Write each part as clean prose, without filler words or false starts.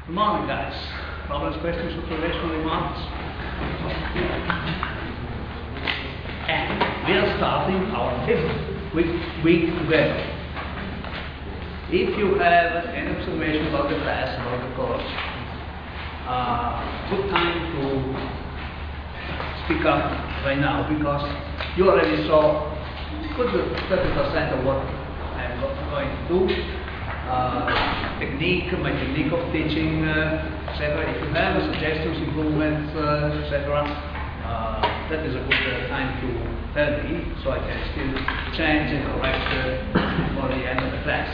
Good morning, guys. Problems, questions, observations, remarks? And we are starting our fifth week together. If you have any observation about the class, about the course, good time to speak up right now, because you already saw good 30% of what I'm going to do. Technique, my technique of teaching, etc. If you have suggestions, improvements, etc., that is a good time to tell me, so I can still change and correct before the end of the class.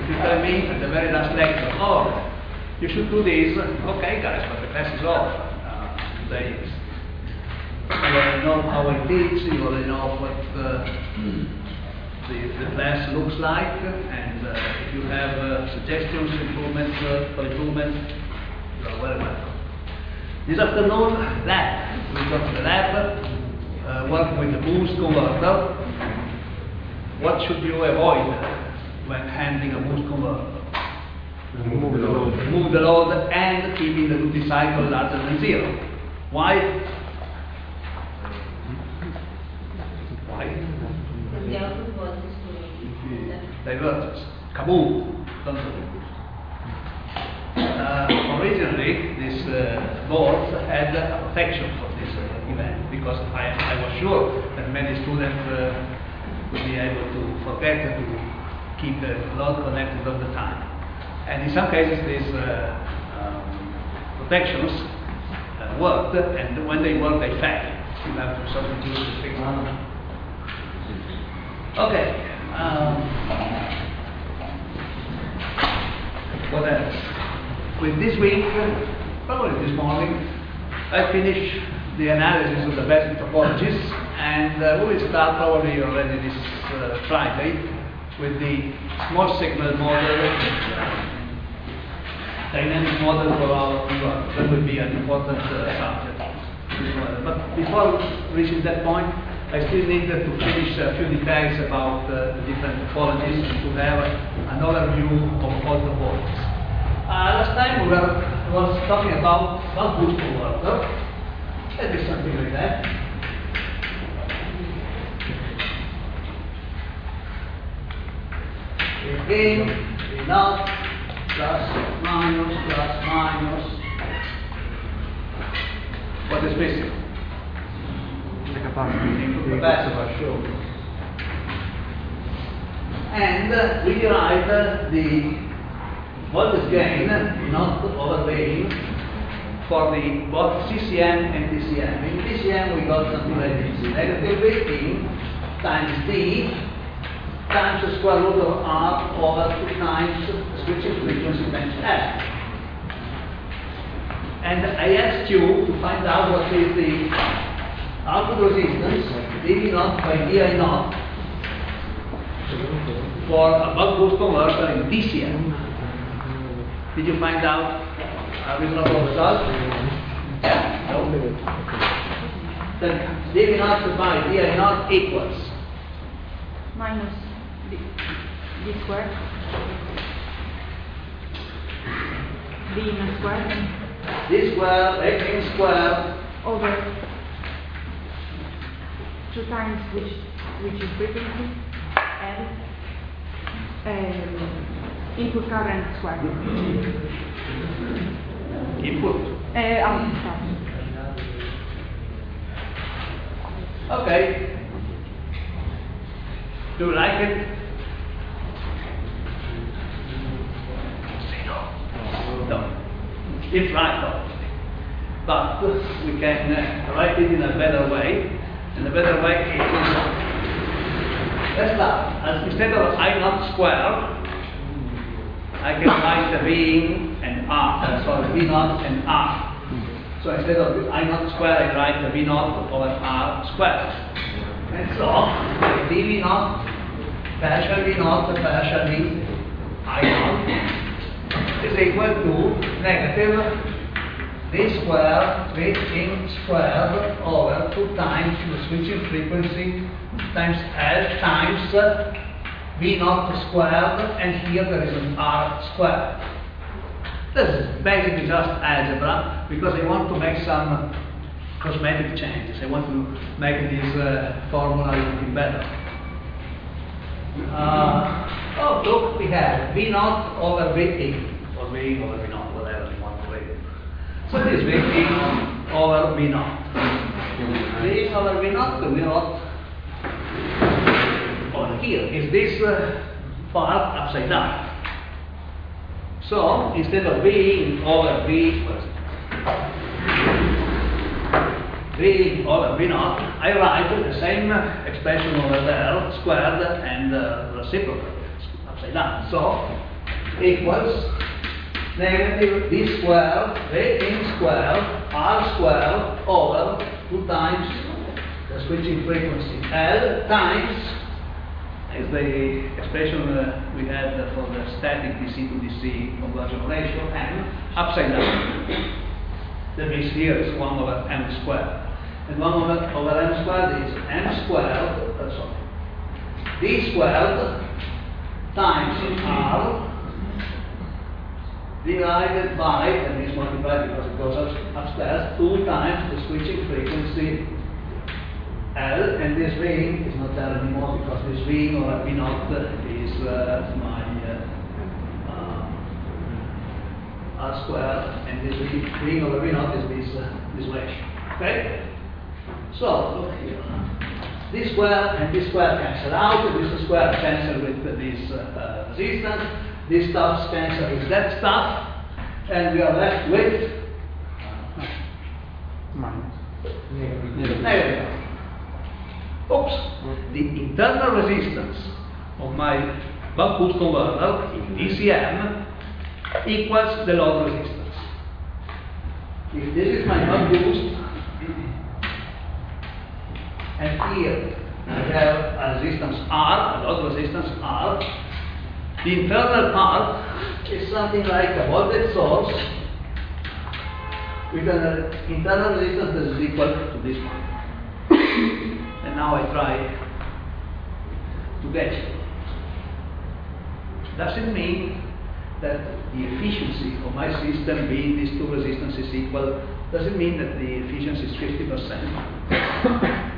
If you tell me at the very last lecture, oh, you should do this, okay guys, but the class is over. You already know how I teach, you already know what the class looks like, and if you have suggestions, improvements, for improvement, you are very welcome. This afternoon, lab. We go to the lab, work with the boost converter. What should you avoid when handling a boost converter? Remove the load. Remove the load and keeping the duty cycle larger than 0. Why? Why? Diverters. Kaboom! Don't do it. Originally, this board had a protection for this event, because I was sure that many students would be able to forget to keep the load connected all the time. And in some cases, these protections worked, and when they work, they fail. You have to substitute the fixed one. Okay. What else? With this week, probably this morning, I finished the analysis of the basic topologies, and we will start probably already this Friday with the small signal model, dynamic model for our converter. That will be an important subject. But before reaching that point, I still need to finish a few details about the different topologies and to have an overview of all topologies. Last time we was talking about buck+boost converter. Maybe something like that. Again, A naught, plus, minus. What is missing? Capacitor, sure. And we derive the voltage gain, not overlaying, for the both CCM and DCM. In DCM we got something like this: negative 18 times D times the square root of R over 2 times switching frequency times F. And I asked you to find out what is the output resistance, dV0 by dI0, for a buck+boost converter in DCM. Did you find out a reasonable result? Yeah. No. Then dV0 by dI0 equals minus d squared, d in a square, d square, x square over 2 times which is frequency, and input current square. Input. Output. Okay. Do you like it? No. It's right, obviously. But we can write it in a better way. And the better way is, let's start. As instead of I0 square, I can write V in and R. Sorry, V0 and R. So instead of I0 square, I write V0 over R squared. And so, dV0, partial V0, partially I0, is equal to negative d square V in squared over 2 times the switching frequency times L times V0 squared, and here there is an R squared. This is basically just algebra, because I want to make some cosmetic changes. I want to make this formula looking better. Oh, look, we have V0 over VE, or V over V0, whatever you want to read it. So this is VE over V0. This over V0, we wrote over here. Is this part upside down? So instead of V over V, V over V0, I write the same expression over there, squared and reciprocal, upside down. So equals negative D squared, V in squared, R squared over 2 times the switching frequency L times is the expression we had for the static DC to DC conversion ratio M upside down. The base here is 1 over M squared. And 1 over M squared is M squared, D squared times R divided by, and is multiplied because it goes upstairs, 2 times the switching frequency L, and this ring is not there anymore because this ring or V0 is my R squared, and this ring over V0 is this ratio. Okay? So, look here. This square and this square cancel out, this square cancel with this resistance, this stuff cancel with that stuff, and we are left with negative. Oops, the internal resistance of my buck-boost converter in DCM equals the load resistance. If this is my buck-boost, and here I have a resistance R, a load resistance R, the internal part is something like a voltage source with an internal resistance that is equal to this one. And now I try to get it. Does it mean that the efficiency of my system being these 2 resistances equal, does it mean that the efficiency is 50%?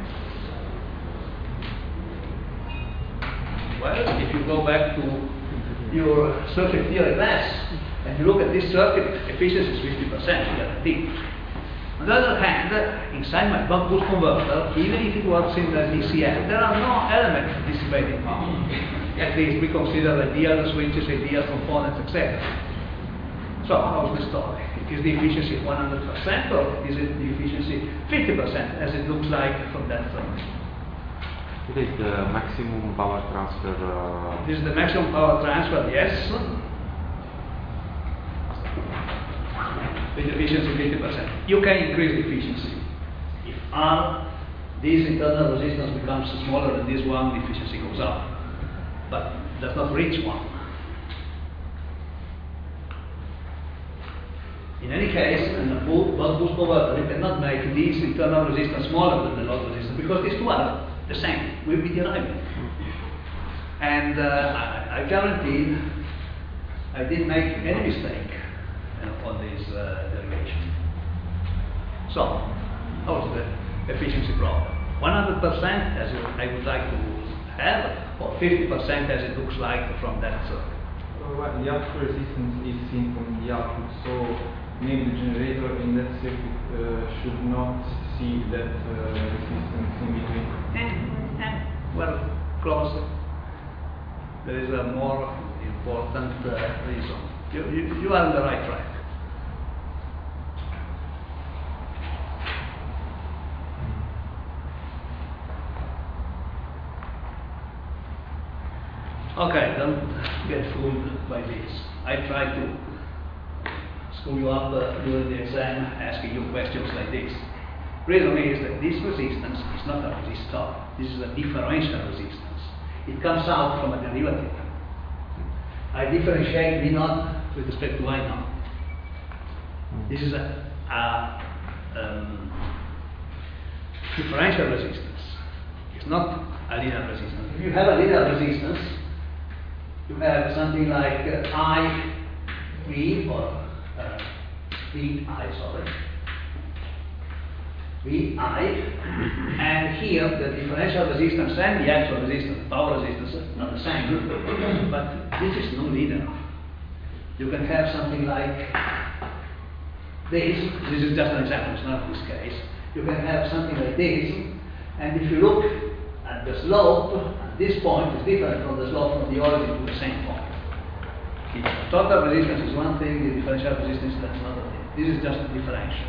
Well, if you go back to your circuit theory class and you look at this circuit, efficiency is 50%, guaranteed. On the other hand, inside my buck-boost converter, even if it works in the DCM, there are no elements dissipating power. At least we consider ideal switches, ideal components, etc. So, how's the story? Is the efficiency 100% or is it the efficiency 50% as it looks like from that circuit? It is the maximum power transfer. This is the maximum power transfer, yes. With efficiency 50%. You can increase the efficiency. If R, this internal resistance becomes smaller than this one, the efficiency goes up. But does not reach 1. In any case, in a buck-boost converter, you cannot make this internal resistance smaller than the load resistance because these 2 are the same, will be derived. And I guarantee I didn't make any mistake on this derivation. So, how's the efficiency problem? 100% as I would like to have, or 50% as it looks like from that circuit? Well, the output resistance is seen from the output, so maybe the generator in that circuit should not see that resistance in between. Well, close. There is a more important reason. You are on the right track. Okay, don't get fooled by this. I try to school you up during the exam, asking you questions like this. Reason is that this resistance is not a resistor. This is a differential resistance. It comes out from a derivative. I differentiate V0 with respect to I0. This is a differential resistance. It's not a linear resistance. If you have a linear resistance, you have something like IV or VI, sorry. VI, and here the differential resistance and the actual resistance, power resistance, are the same, but this is non-linear. You can have something like this is just an example, it's not this case. You can have something like this, and if you look at the slope, at this point is different from the slope from the origin to the same point. If total resistance is one thing, the differential resistance is another thing. This is just a differential.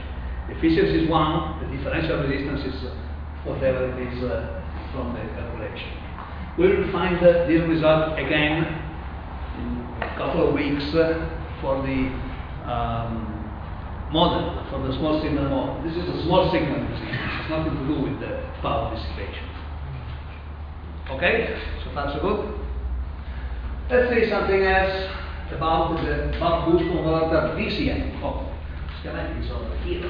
Efficiency is one, the differential resistance is whatever it is from the calculation. We will find this result again in a couple of weeks for the model, for the small signal model. This is a small signal resistance, it's nothing to do with the power dissipation. Okay, so far so good. Let's see something else about the buck-boost converter DCM. Oh, schematics over here,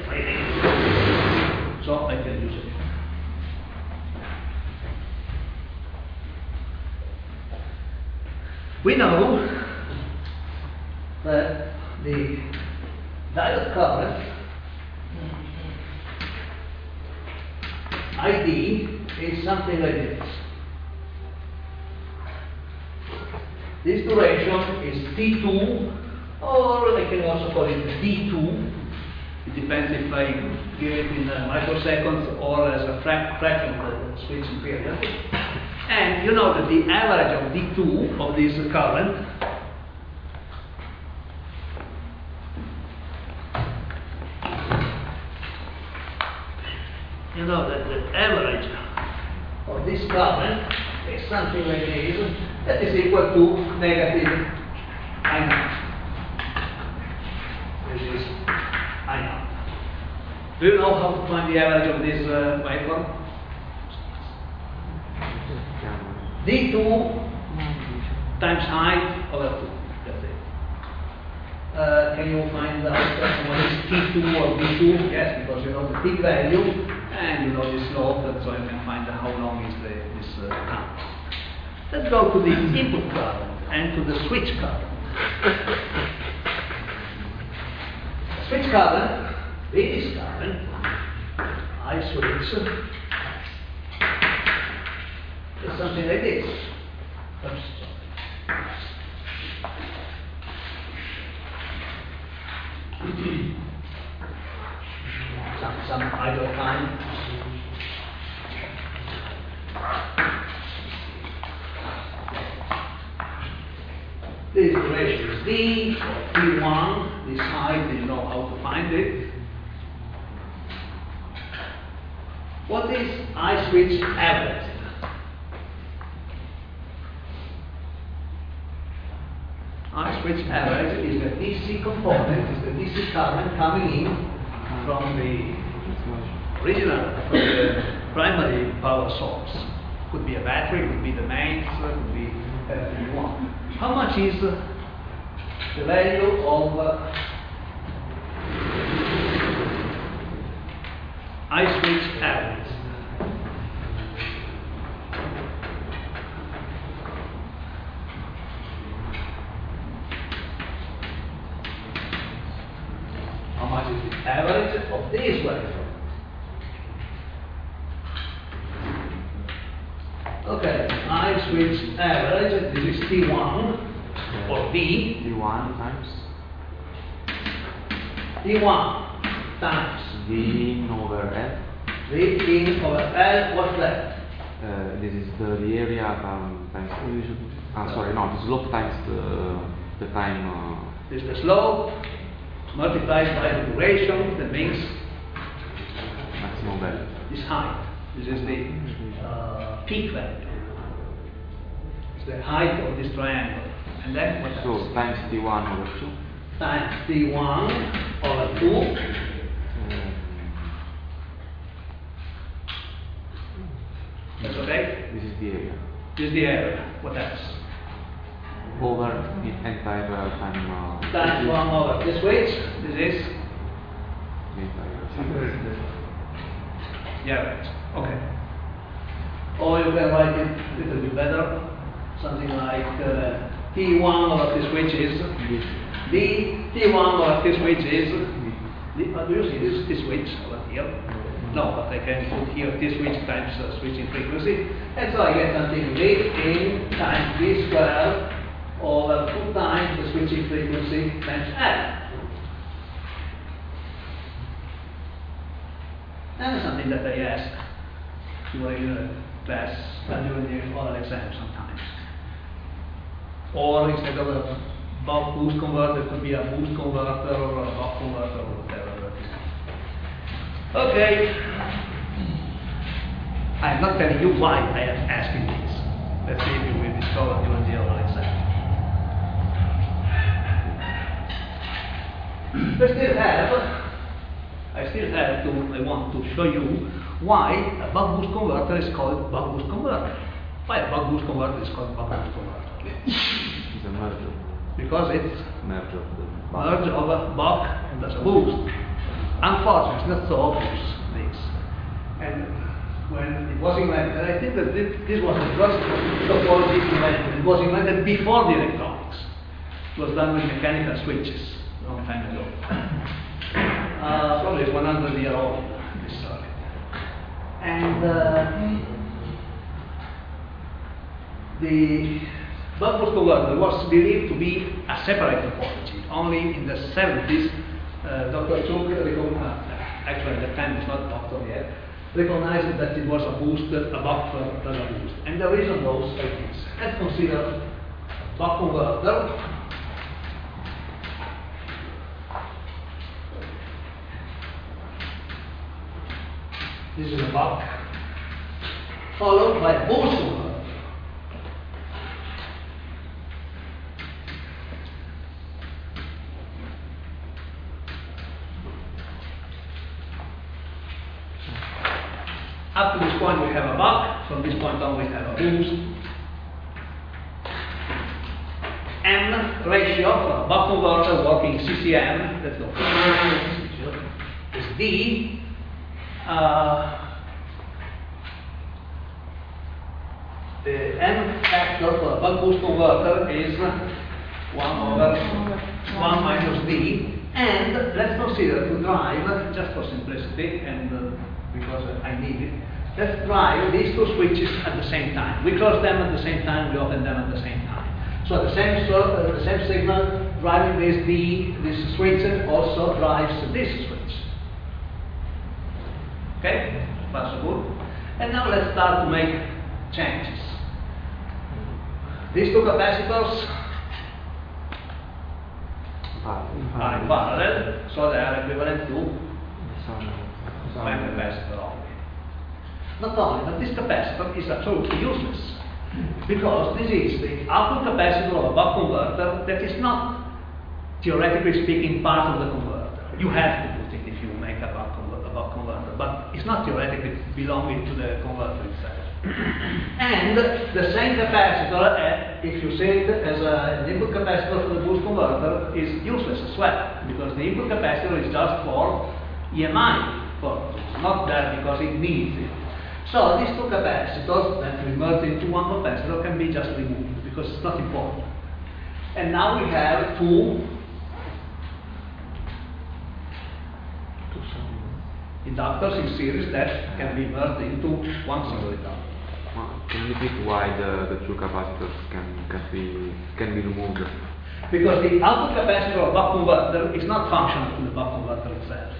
so I can use it. We know that the diode current ID is something like this. This duration is T2, or I can also call it D2. It depends if I give it in microseconds or as a fraction of the switching period. And you know that the average of D2 of this current you know that the average of this current is something like this, that is equal to negative I naught. This is I naught. Do you know how to find the average of this waveform? D2 times height over 2. That's it. Can you find out what is T2 or D2? Yes, because you know the peak value and you know the slope, and so you can find out how long is this current. Let's go to the input current and to the switch current. Switch current, this current, I switch, is something like this. Oops. Some idle time. This duration is D, or T1, this height, you know how to find it. What is I switch average? I switch average is the DC component, is the DC current coming in from the original, from the primary power source. Could be a battery, could be the mains, could be anything you want. How much is the value of I switch average? How much is the average of this waveform? Okay, I switch average, this is T1 or D. T1 times T1 times V in over F. V in over L, what's that? This is the area times sorry, no, the slope times the time. This is the slope multiplied by the duration, that means Maximum value. this height. This is the peak value. It's the height of this triangle. And then what So happens? times T1 over 2. Times T1 over 2. That's okay? This is the area. This is the area. What else? Over the entire time. Times 1 over this switch. This is The entire. the average. Okay. Or you can write it a little bit better. Something like T1 over this switch is the T1 or T switch is, do you see this T switch over here? No, but I can put here T switch times switching frequency, and so I get something V in times V squared over 2 times the switching frequency times F. And something that I ask during class, during the oral exam sometimes. Or instead of a buck-boost converter, it could be a boost converter or a buck converter or whatever. Okay. I'm not telling you why I am asking this. Let's see if you will discover during the oral exam. I want to show you why a buck-boost converter is called buck-boost converter. Why a buck-boost converter is called buck-boost converter? It's a merger. Because it's Merge of the merge of a buck and there's a boost. Unfortunately, it's not so obvious, this. And when it was invented, I think that this was the first topology invented. It was invented before the electronics. It was done with mechanical switches a long time ago. Probably 100 years old, this circuit. And the buck-boost converter was believed to be a separate topology. Only in the 70s, Dr. Chuk, actually at the time was not doctor yet, recognized that it was a boost, a buck plus a boost. And the reason goes like this. Let's consider a buck converter. This is a buck, followed by a boost converter. Up to this point we have a buck, from this point on we have a boost. M ratio for a buck converter working CCM, let's go, is D. The M factor for a buck-boost converter is 1 over 1 minus D. And let's consider to drive, just for simplicity and because I need it, let's drive these two switches at the same time. We close them at the same time, we open them at the same time. So the same signal driving this switch also drives this switch. Okay, possible. And now let's start to make changes. These two capacitors are in parallel, so they are equivalent to one capacitor only. Not only, but this capacitor is absolutely useless, because this is the output capacitor of a buck converter that is not, theoretically speaking, part of the converter. You have to put it if you make a buck converter, but it's not theoretically belonging to the converter itself. And the same capacitor, if you say it as an input capacitor for the boost converter, is useless as well, because the input capacitor is just for EMI purposes, not there because it needs it. So these two capacitors that we merge into one capacitor can be just removed because it's not important. And now we have two inductors in series that can be merged into one single inductor. Can you repeat why the two capacitors can be removed? Because the output capacitor of buck converter is not functional to the buck converter itself.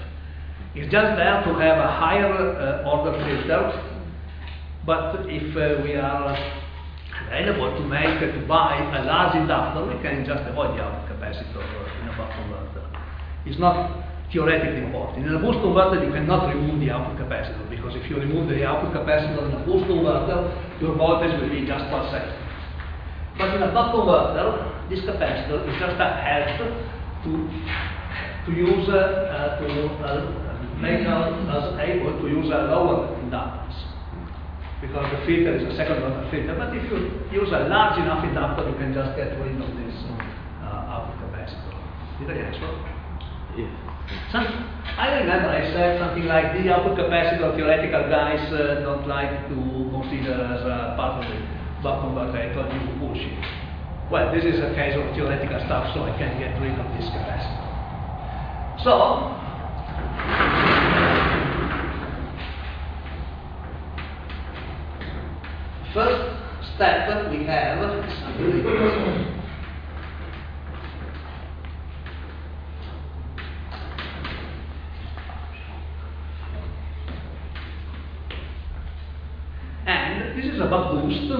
It's just there to have a higher order filter. But if we are available to buy a large inductor, we can just avoid the output capacitor in a buck converter. It's not theoretically important. In a boost converter, you cannot remove the output capacitor, because if you remove the output capacitor in a boost converter, your voltage will be just per second. But in a buck converter, this capacitor is just a help to use make us able to use a lower inductance, because the filter is a second order filter. But if you use a large enough inductor, you can just get rid of this output capacitor. Did I answer? Yes. I remember I said something like the output capacitor theoretical guys don't like to consider as a part of the buck converter. I told you bullshit. Well, this is a case of theoretical stuff, so I can get rid of this capacitor. So, first step we have is and this is a buck+boost,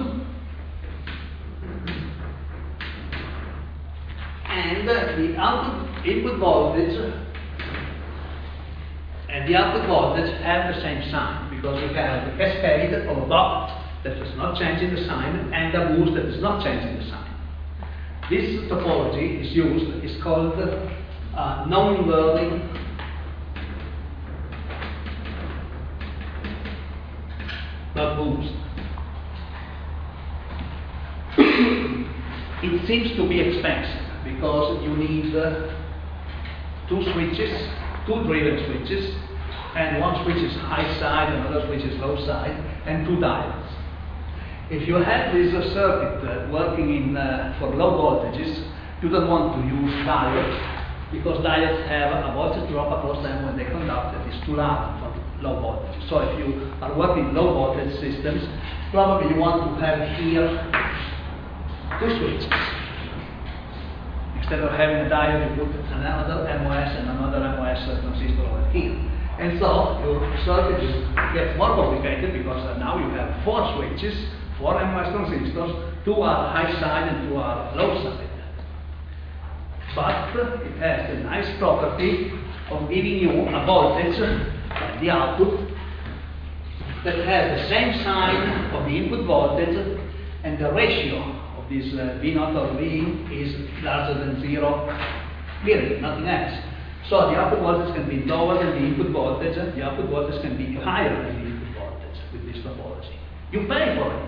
and the output input voltage and the output voltage have the same sign, because we have the cascade of a buck that is not changing the sign and a boost that is not changing the sign. This topology is used, is called non-inverting buck+boost. It seems to be expensive because you need two switches, two driven switches, and one switch is high side, another switch is low side, and two diodes. If you have this circuit working in for low voltages, you don't want to use diodes, because diodes have a voltage drop across them when they conduct that is too loud for low voltage. So if you are working low voltage systems, probably you want to have here two switches. Instead of having a diode, you put another MOS and another MOS transistor over here. And so your circuit gets more complicated, because now you have four switches, four MOS transistors, two are high side and two are low side. But it has the nice property of giving you a voltage, the output, that has the same sign of the input voltage, and the ratio of this V0 or V is larger than 0, period, nothing else. So the output voltage can be lower than the input voltage, the output voltage can be higher than the input voltage with this topology. You pay for it,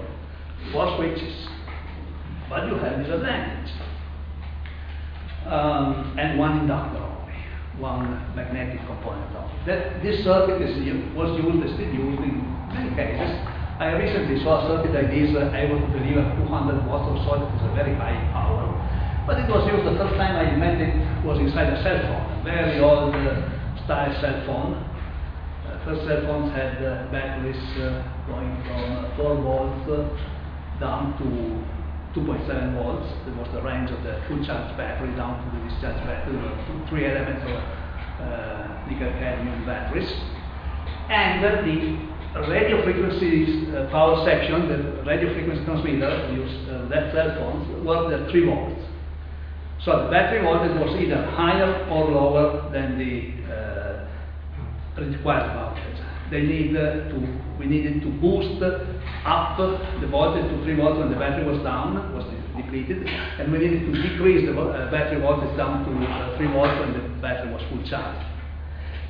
four switches, but you have this advantage. And one inductor only, one magnetic component only. This circuit was used, is still used in many cases. I recently saw a circuit like this able to deliver 200 watts or so. That is a very high power. But it was used, the first time I met it was inside a cell phone, a very old style cell phone. First cell phones had batteries going from 4 volts down to 2.7 volts. That was the range of the full charge battery down to the discharge battery. There were 3 elements of nickel-cadmium batteries. And the radio frequency power section, the radio frequency transmitter used that cell phones, worked at 3 volts. So the battery voltage was either higher or lower than the required voltage. We needed to boost up the voltage to 3 volts when the battery was down, was depleted, and we needed to decrease the battery voltage down to 3 volts when the battery was full charged.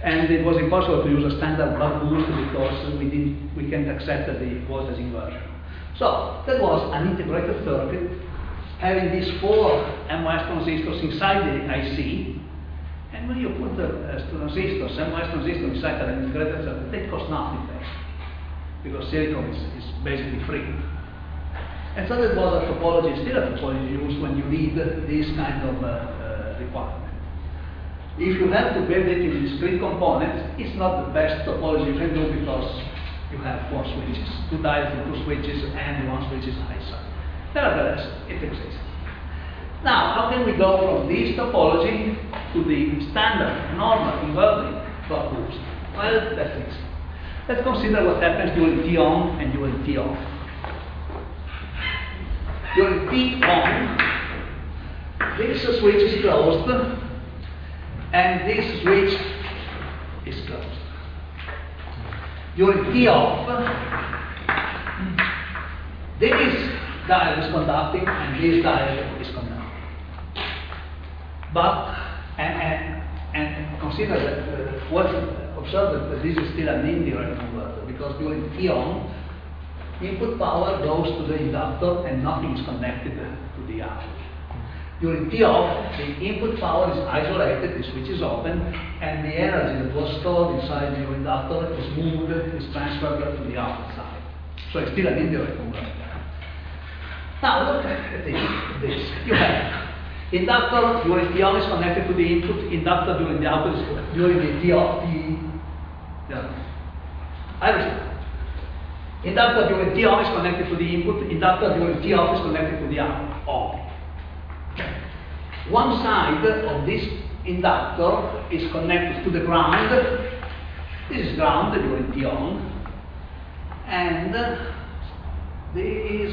And it was impossible to use a standard buck+boost because we can't accept the voltage inversion. So that was an integrated circuit having these 4 MOS transistors inside the IC. And when you put the transistors, MOS transistors inside an integrated circuit, they cost nothing because silicon is basically free. And so that was a topology, still a topology used when you need this kind of requirement. If you have to build it in discrete components, it's not the best topology you can do because you have 4 switches, 2 diodes and 2 switches, and 1 switch is high side. Nevertheless, it exists. Now, how can we go from this topology to the standard, normal, inverting buck+boost? Well, that's it. Let's consider what happens during T on and during T off. During T on, this switch is closed, and this switch is closed. During T off, this diode is conducting and this diode is conducting. But, and consider that, observe that this is still an indirect converter, because during T on, input power goes to the inductor and nothing is connected to the output. During T off, the input power is isolated, the switch is open, and the energy that was stored inside the inductor is moved, is transferred to the output side. So it's still an indirect converter. Now look at this. You have inductor during T on is connected to the input, inductor during the output is during the T off, I understand. Inductor during T on is connected to the input, inductor during T off is connected to the output. Okay. One side of this inductor is connected to the ground. This is ground during T on, and this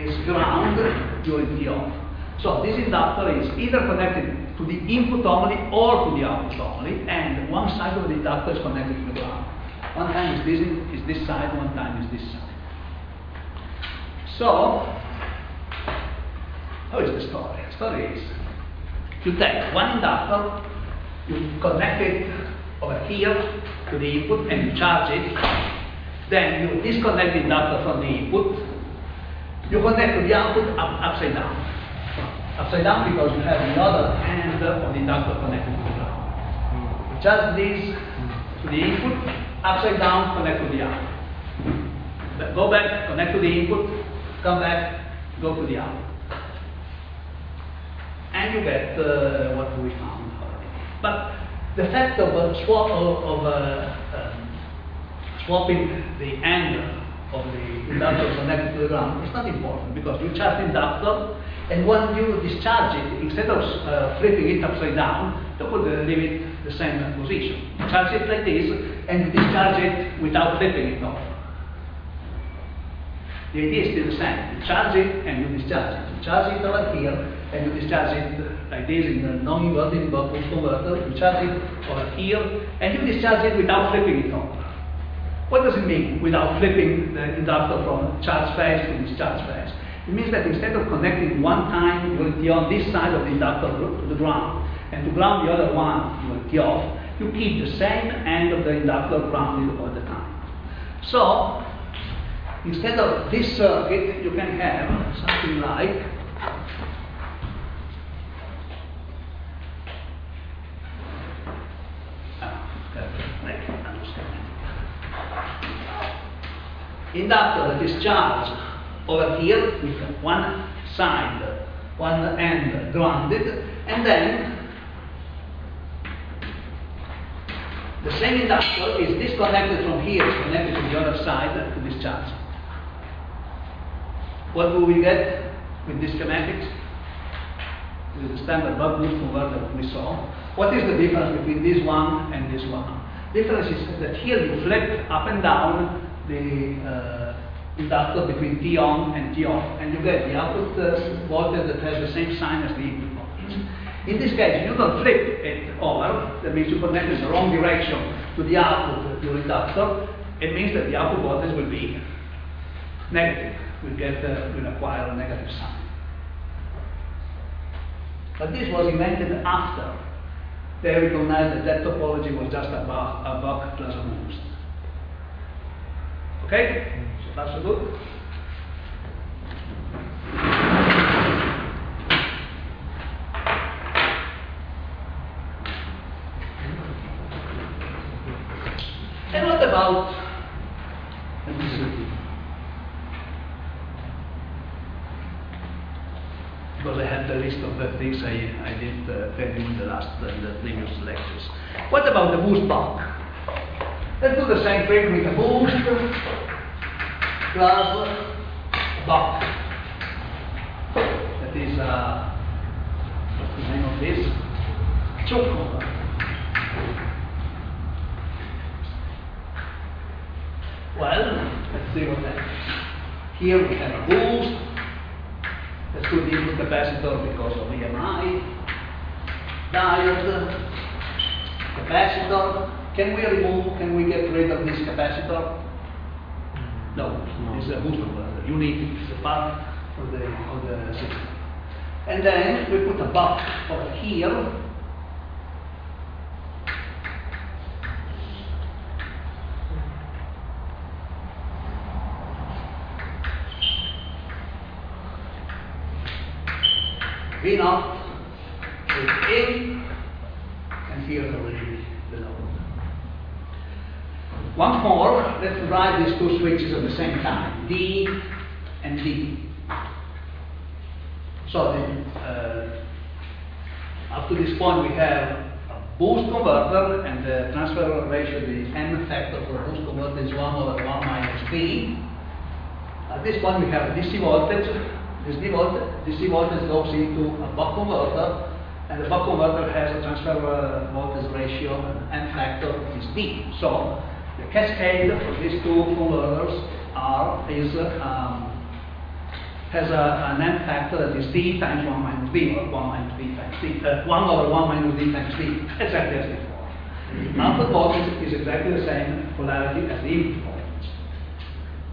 is ground during T off. So this inductor is either connected to the input only or to the output only, and one side of the inductor is connected to the ground. One time is this side, one time is this side. So, how is the story? The story is, you take one inductor, you connect it over here to the input and you charge it, then you disconnect the inductor from the input, you connect to the output upside down. Upside down because you have the other end of the inductor connected to the ground. You charge this to the input, upside down, connect to the output. Go back, connect to the input, come back, go to the output. And you get what we found already. But the fact of swapping the end of the inductor connected to the ground is not important because you charge the inductor, and when you discharge it, instead of flipping it upside down, you could leave it the same position. You charge it like this, and you discharge it without flipping it over. The idea is still the same. You charge it and you discharge it. You charge it over here, and you discharge it like this in a non-inverting buck+boost converter. You charge it over here, and you discharge it without flipping it over. What does it mean without flipping the inductor from charge phase to discharge phase? It means that instead of connecting one time during T on this side of the inductor to the ground, and to ground the other one during T off, you keep the same end of the inductor grounded all the time. So, instead of this circuit, you can have something like inductor that is charged over here with one side, one end grounded, and then the same inductor is disconnected from here, is connected to the other side to discharge. What do we get with this schematics? This is the standard buck+boost converter that we saw. What is the difference between this one and this one? The difference is that here you flip up and down the inductor between T on and T off, and you get the output voltage that has the same sign as the input voltage. In this case, you don't flip it over, that means you connect in the wrong direction to the output of your inductor. It means that the output voltage will be negative, will acquire a negative sign. But this was invented after they recognized that that topology was just a buck plus a boost. Okay? So that's good. And what about because I had the list of the things I did tell you in the previous lectures. What about the boost buck? Let's do the same thing with a boost plus a buck. That is, what's the name of this? Choke converter. Well, let's see what happens. Here we have a boost. Let's put the input capacitor because of EMI. Diode, capacitor. Can we get rid of this capacitor? No, it's a boost converter. Unique, it's a part of the system. And then we put a buck over here. V0 is in, and here is already below. Once more, let's write these two switches at the same time, D and D. So up to this point we have a boost converter, and the transfer ratio, the n factor for a boost converter is 1/1 minus b. At this point we have a DC voltage. This DC voltage goes into a buck converter, and the buck converter has a transfer voltage ratio, and n factor is b. So the cascade of these two converters has an n factor that is d times 1 minus b, or 1 minus b times d, 1/1 minus d times d, exactly as before. Output voltage is exactly the same polarity as the input voltage.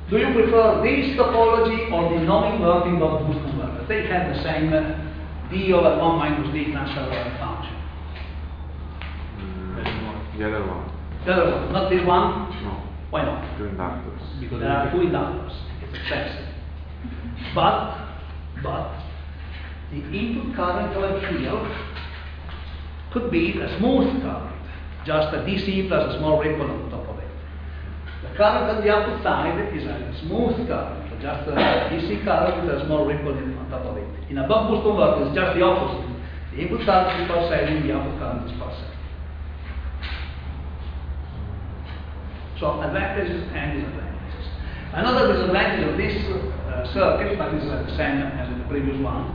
Do you prefer this topology or the non-inverting buck-boost converter? They have the same d/1 minus d transfer function. The other one. The other one, not this one? No. Why not? Two inductors. Because there are two inductors. It's excessive. But the input current over here could be a smooth current, just a DC plus a small ripple on top of it. The current on the output side is a smooth current, just a DC current with a small ripple on top of it. In a buck-boost converter, it's just the opposite. The input current is pulsating, the output current is pulsating. So advantages and disadvantages. Another disadvantage of this circuit, but it's the same as in the previous one.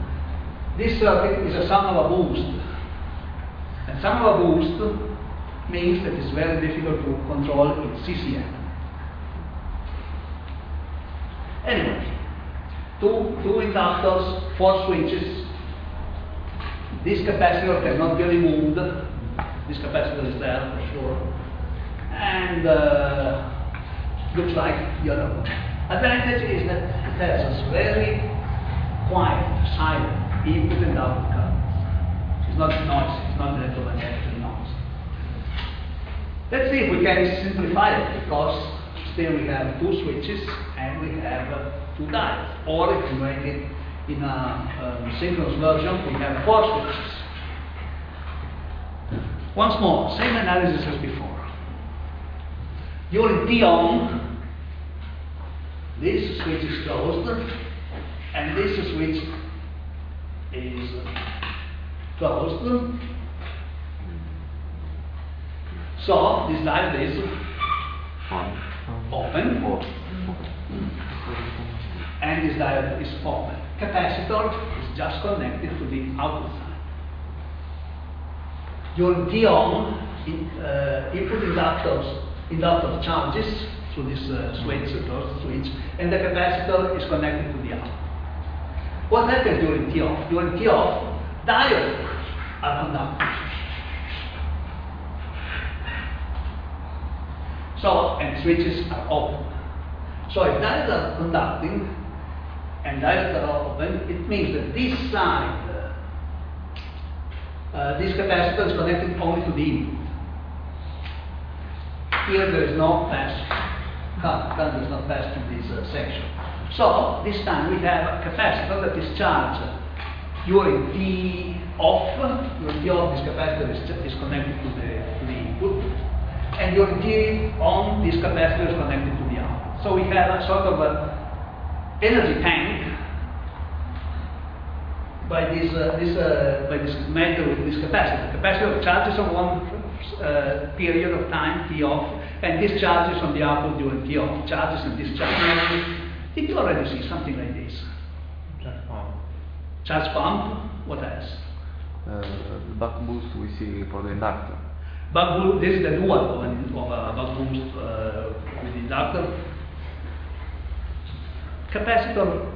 This circuit is a sum of a boost. And sum of a boost means that it's very difficult to control its CCM. Anyway, two inductors, 4 switches. This capacitor cannot be removed. This capacitor is there for sure. And looks like the other one. Advantage is that it has a very quiet, silent input and output current. It's not noisy, it's not electromagnetic noise. Let's see if we can simplify it, because still we have 2 switches and we have 2 diodes. Or if we make it in a synchronous version, we have 4 switches. Once more, same analysis as before. During T on, this switch is closed, and this switch is closed. So this diode is open, and this diode is open. Capacitor is just connected to the output side. During T on, input inductor charges through this switch, closed switch, and the capacitor is connected to the output. What happens during T off? During T off, diodes are conducting. So, and switches are open. So if diodes are conducting and diodes are open, it means that this side, this capacitor is connected only to the input. Here there is no pass, current does not pass through this section. So this time we have a capacitor that is charged during T off. During T off, this capacitor is connected to the input, and during T on, this capacitor is connected to the output. So we have a sort of energy tank by this metal with this capacitor. The capacitor charges on one period of time, T off, and discharges on the output during T off. Charges and discharges. Did you already see something like this? Charge pump. Charge pump. What else? The buck-boost we see for the inductor. Buck-boost. This is the dual of a buck-boost with inductor. Capacitor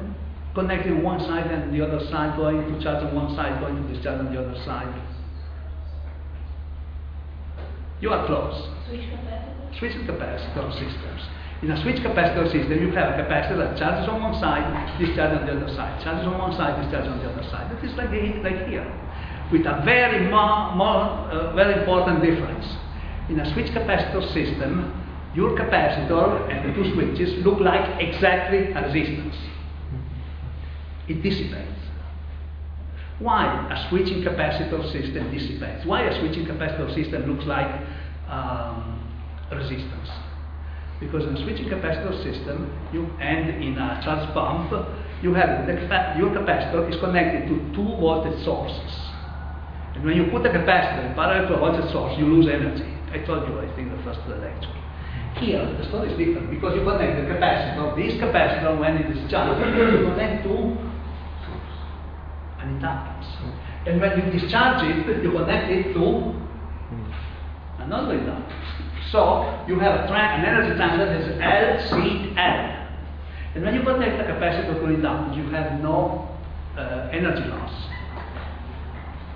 connecting on one side and the other side, going to charge on one side, going to discharge on the other side. You are close. Switch capacitor systems. In a switch capacitor system, you have a capacitor that charges on one side, discharges on the other side. Charges on one side, discharges on the other side. That is like here, with a very important difference. In a switch capacitor system, your capacitor and the 2 switches look like exactly a resistance. It dissipates. Why a switching capacitor system dissipates? Why a switching capacitor system looks like resistance? Because in a switching capacitor system, and in a charge pump, you have your capacitor is connected to 2 voltage sources. And when you put a capacitor in parallel to a voltage source, you lose energy. I told you, I think, the first lecture. Here, the story is different because you connect the capacitor, this capacitor, when it is charged, you connect to an inductance. And when you discharge it, you connect it to another inductance. So you have an energy transfer that is LCL. And when you connect the capacitor to inductance, you have no energy loss,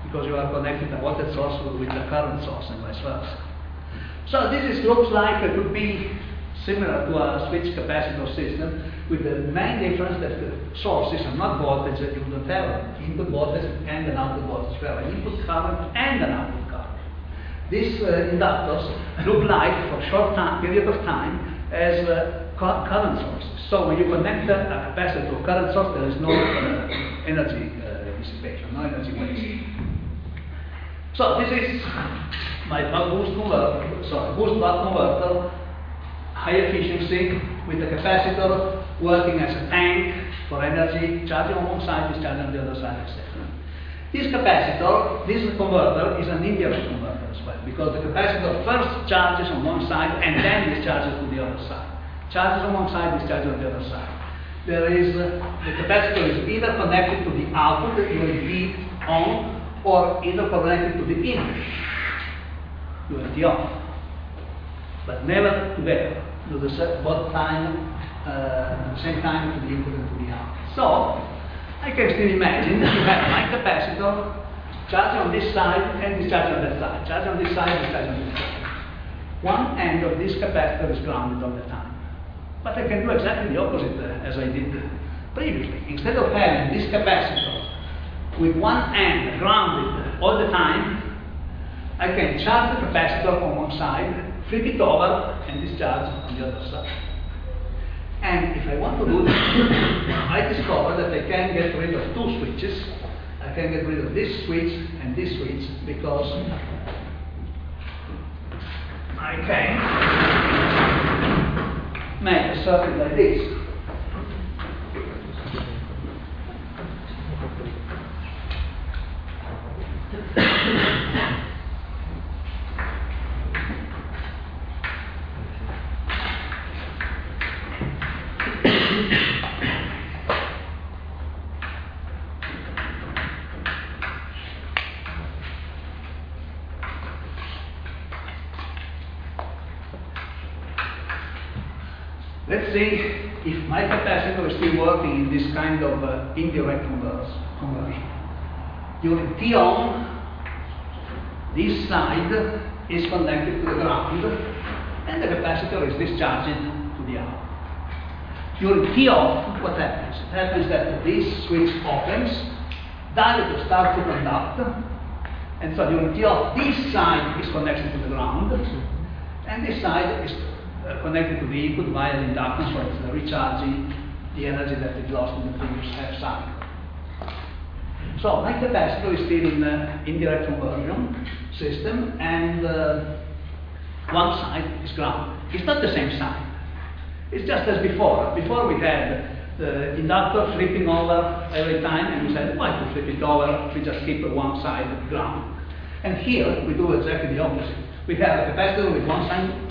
because you are connecting the voltage source with the current source and vice versa. So this looks like it could be similar to a switch capacitor system, with the main difference that the sources are not voltage, that you don't have an input voltage and an output voltage. You have an input current and an output current. These inductors look like, for a short period of time, as current sources. So when you connect a capacitor to a current source, there is no energy dissipation, no energy waste. So this is my buck-boost converter, boost-buck converter, high efficiency, with the capacitor working as a tank for energy, charging on one side, discharging on the other side, etc. This capacitor, this converter, is an indirect converter as well, because the capacitor first charges on one side and then discharges to the other side. Charges on one side, discharges on the other side. There is, the capacitor is either connected to the output, ULT on, or either connected to the input, ULT off. But never together, to the both time, at the same time to the input and to the output. So, I can still imagine that you have my capacitor, charge on this side and discharge on that side. Charge on this side, discharge on this side. One end of this capacitor is grounded all the time. But I can do exactly the opposite as I did previously. Instead of having this capacitor with one end grounded all the time, I can charge the capacitor on one side, flip it over, and discharge on the other side. And if I want to do this, I discover that I can get rid of 2 switches. I can get rid of this switch and this switch, because I can make a circuit like this. Let's see if my capacitor is still working in this kind of indirect conversion. During T on, this side is connected to the ground, and the capacitor is discharging to the output. During T off, what happens? It happens that this switch opens, diode will start to conduct, and so during T off, this side is connected to the ground, and this side is connected to the input via the inductance, so it's recharging the energy that it lost in the previous half cycle. So my capacitor is still in indirect conversion system, and one side is ground. It's not the same side. It's just as before. Before we had the inductor flipping over every time, and we said, why to flip it over? We just keep one side ground. And here we do exactly the opposite. We have a capacitor with one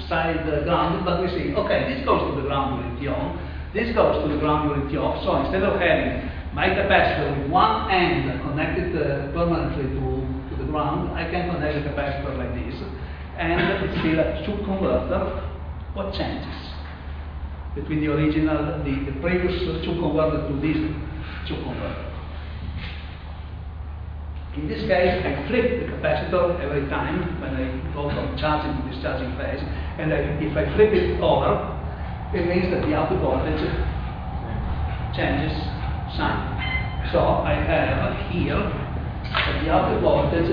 side grounded, but we see, okay, this goes to the ground during T on, this goes to the ground during T off. So instead of having my capacitor with one end connected permanently to the ground, I can connect the capacitor like this, and it's still a two converter. What changes between the original, the previous two converter to this two converter? In this case, I flip the capacitor every time when I go from charging to discharging phase, and if I flip it over, it means that the output voltage changes sign. So I have here that the output voltage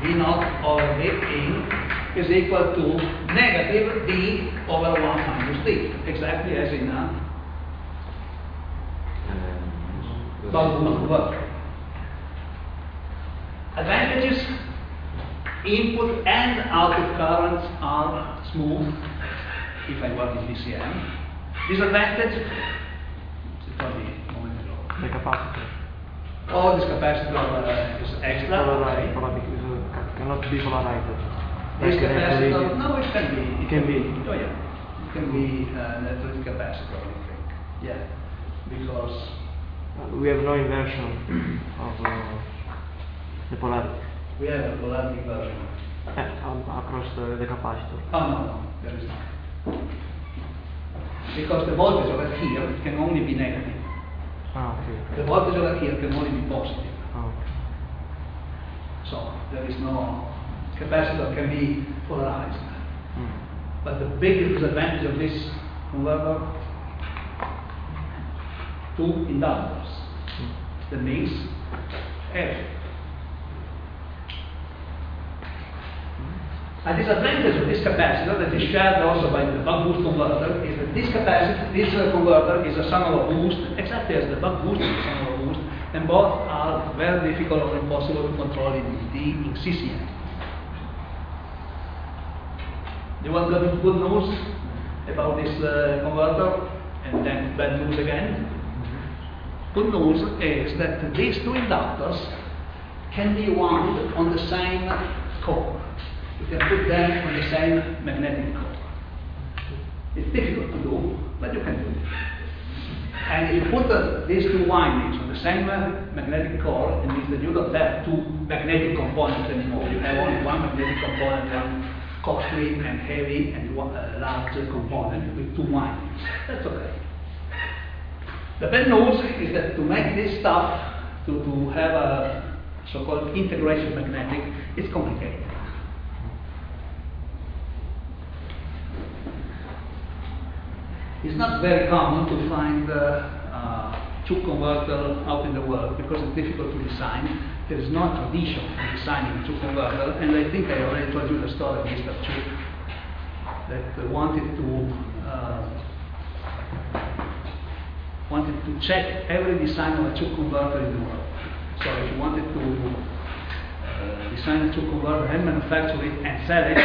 V0 over V in is equal to negative D over 1 minus D, exactly as in a buck-boost converter. Advantages: input and output currents are smooth if I work in DCM. Disadvantage, it's probably a moment ago, the capacitor. All this capacitor is extra. Polarized, cannot be polarized. This Like an capacitor, LED. no, it can be. It can be. Oh yeah, it can be an electric capacitor, I think. Yeah, because We have no inversion of the polarity we have a polarity version. across the capacitor. Oh no, there is not. Because the voltage over here can only be negative. Ah, okay. The voltage over here can only be positive. Ah, okay. So there is no capacitor can be polarized. Mm. But the big disadvantage of this converter, two inductors. That means F. A disadvantage of this capacitor that is shared also by the buck-boost converter is that this converter is a sum of a boost, exactly as the buck-boost is a sum of a boost, and both are very difficult or impossible to control in CCM. You want good news about this converter, and then bad news again? Good news is that these two inductors can be wound on the same core. You can put them on the same magnetic core. It's difficult to do, but you can do it. And if you put these two windings on the same magnetic core, it means that you don't have two magnetic components anymore. You have only one magnetic component, one costly and heavy and one large component with two windings. That's okay. The bad news is that to make this stuff, to have a so-called integration magnetic, it's complicated. It's not very common to find two converter out in the world because it's difficult to design. There is no tradition of designing a two converter, and I think I already told you the story of Mr. Chuk that wanted to check every design of a two converter in the world. So if you wanted to design a two converter and manufacture it and sell it,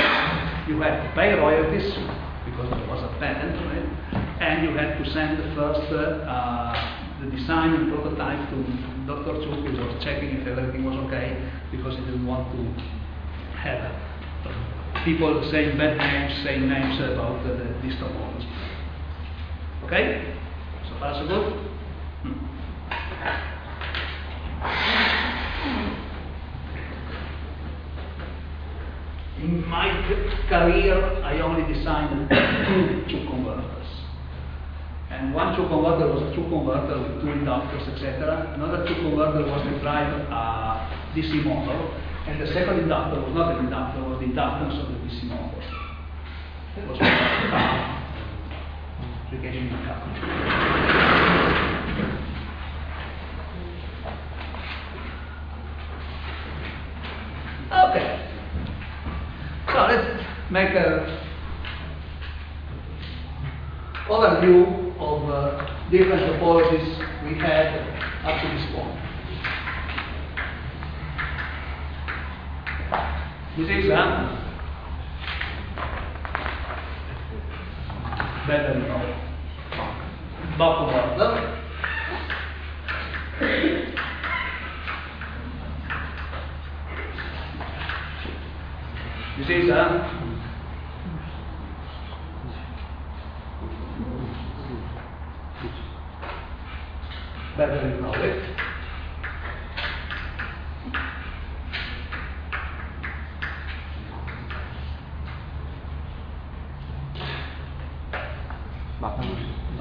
you had to pay royalties because there was a patent, right? And you had to send first the design and prototype to Dr. Chuk, who was checking if everything was okay, because he didn't want to have people saying bad names, saying names about this topology. Okay? So far so good? In my career, I only designed two converters. And one two converter was a two converter with two inductors, etc. Another two converter was to drive a DC motor. And the second inductor was not an inductor, was the inductance of the DC motor. It was application in the car. Okay. So let's make a overview of different topologies we had up to this point. This is better know buck+boost. This is better know it.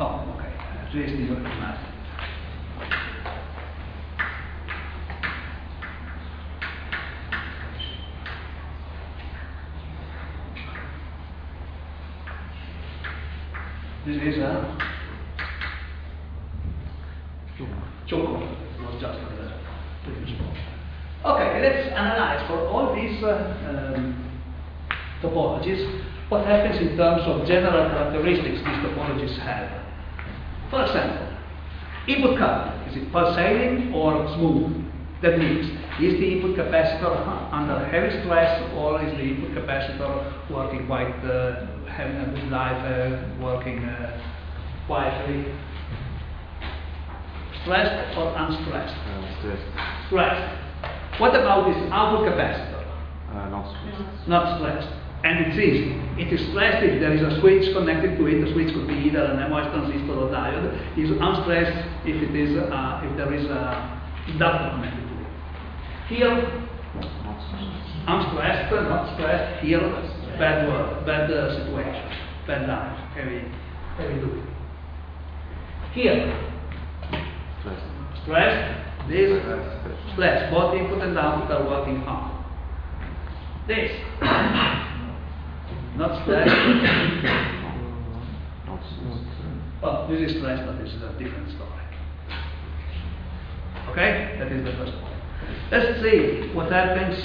Oh, okay. Please do your math. This is a chocolate, not just the previous one. Okay, let's analyze for all these topologies what happens in terms of general characteristics these topologies have. For example, input current, is it pulsating or smooth? That means, is the input capacitor under heavy stress, or is the input capacitor working quite, having a good life, working quietly? Stressed or unstressed? Stressed. Stressed. What about this output capacitor? Not stressed. Not stressed. And it's easy. It is stressed if there is a switch connected to it. The switch could be either an MOS transistor or diode. It's unstressed if it is if there is a inductor connected to it. Here, Not stressed. unstressed, not stressed. Here, bad word, bad situation, bad life, heavy duty. Here, Stressed. stressed. This, stressed. Both input and output are working hard. This. Not stressed. Not stressed. Oh, this is stressed, but this is a different story. Okay? That is the first point. Let's see what happens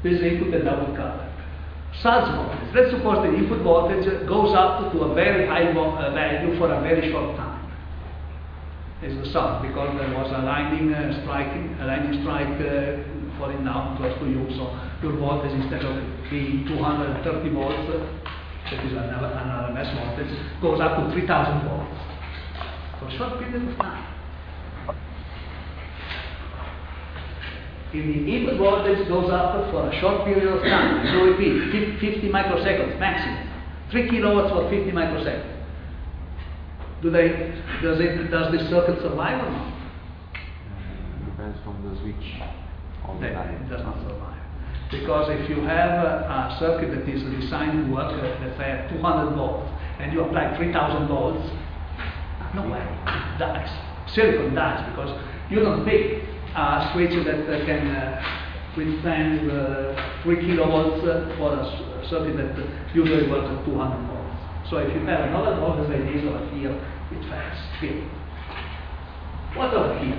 with input and output current. Surge voltage. Let's suppose the input voltage goes up to a very high value for a very short time. Is the surge, because there was a lightning strike falling down close to you, so your voltage, instead of being 230 volts, that is an RMS voltage, goes up to 3000 volts for a short period of time. If the input voltage goes up for a short period of time, so repeat, 50 microseconds maximum, 3 kilowatts for 50 microseconds, does this circuit survive or not? Depends from the switch on the It line. does not survive. Because if you have a circuit that is designed to work, let's say at 200 volts, and you apply 3000 volts, no way, it dies. Silicon dies, because you don't pick a switch that can withstand 3 kilowatts for a circuit that usually works at 200 volts. So if you have another voltage like this over here, it fails. Here. What over here?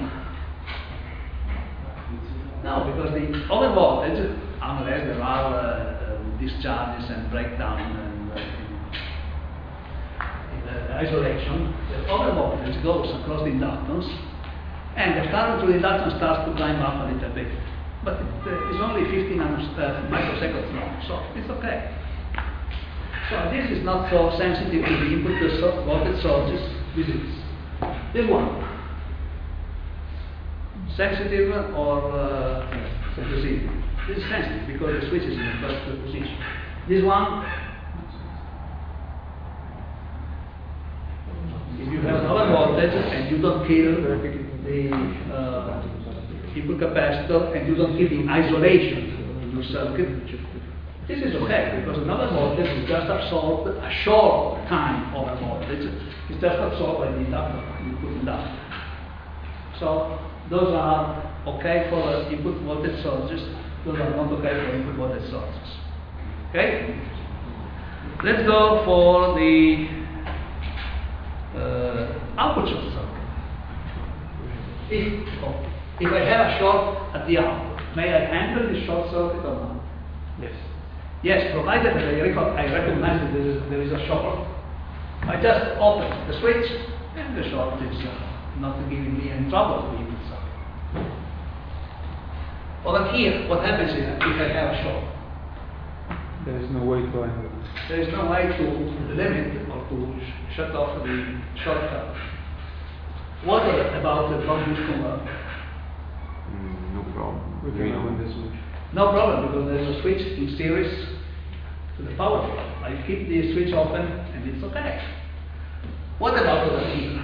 No, because the over voltage, unless there are discharges and breakdown and isolation, the over voltage goes across the inductance, and the current through the inductance starts to climb up a little bit. But it is only 15 microseconds long, so it's okay. So this is not so sensitive to the input voltage sources. This one. Sensitive or sensitive? This is sensitive because the switch is in the first position. This one, if you have another voltage and you don't kill the input capacitor and you don't kill the isolation in your circuit, this is okay, because another voltage is just absorbed, a short time of a voltage is just absorbed by the inductor, input inductor. So those are okay for input voltage sources, those are not okay for input voltage sources. Okay? Let's go for the output short circuit. If I have a short at the output, may I enter the short circuit or not? Yes. Yes, provided that I recognize that there is a short. I just open the switch and the short is not giving me any trouble to the input circuit. Over here, what happens if I have a short? There is no way to enter. There is no way to limit or to shut off the short current. What about the buck+boost converter? No problem. We can open the switch. No problem, because there is a switch in series to the power supply. I keep the switch open and it's okay. What about over here?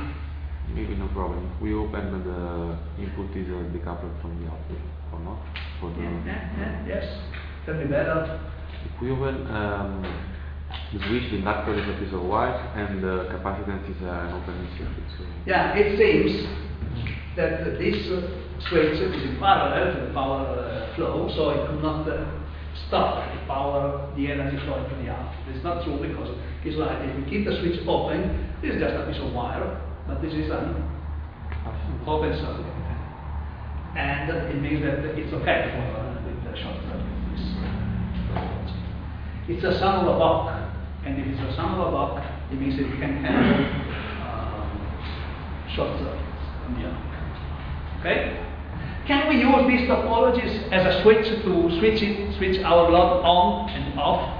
Maybe no problem. We open the input is decoupled from the output or not? For the Yes. Can be better. If we open the switch, the inductor is a piece of white and the capacitance is an open circuit. So Yeah, it seems that this switch is in parallel to the power flow, so it could not stop the energy flowing to the output. It's not true, because it's like if you keep the switch open, this is just a piece of wire, but this is an open circuit. And it means that it's okay for the short circuit. It's a sum of a buck, and if it's a sum of a buck, it means that you can handle short circuits on the output. Okay? Can we use these topologies as a switch to switch our load on and off?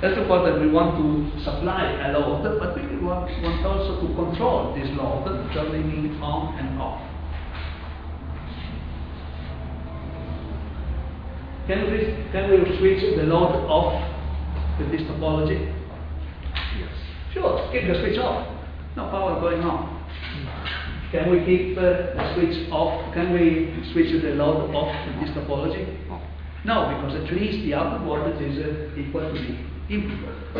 That's important. We want to supply a load, but we want also to control this load, turning it on and off. Can we switch the load off with this topology? Yes. Sure, keep the switch off. No power going on. Can we keep the switch off? Can we switch the load off with this topology? No. No, because at least the output voltage is equal to the input voltage.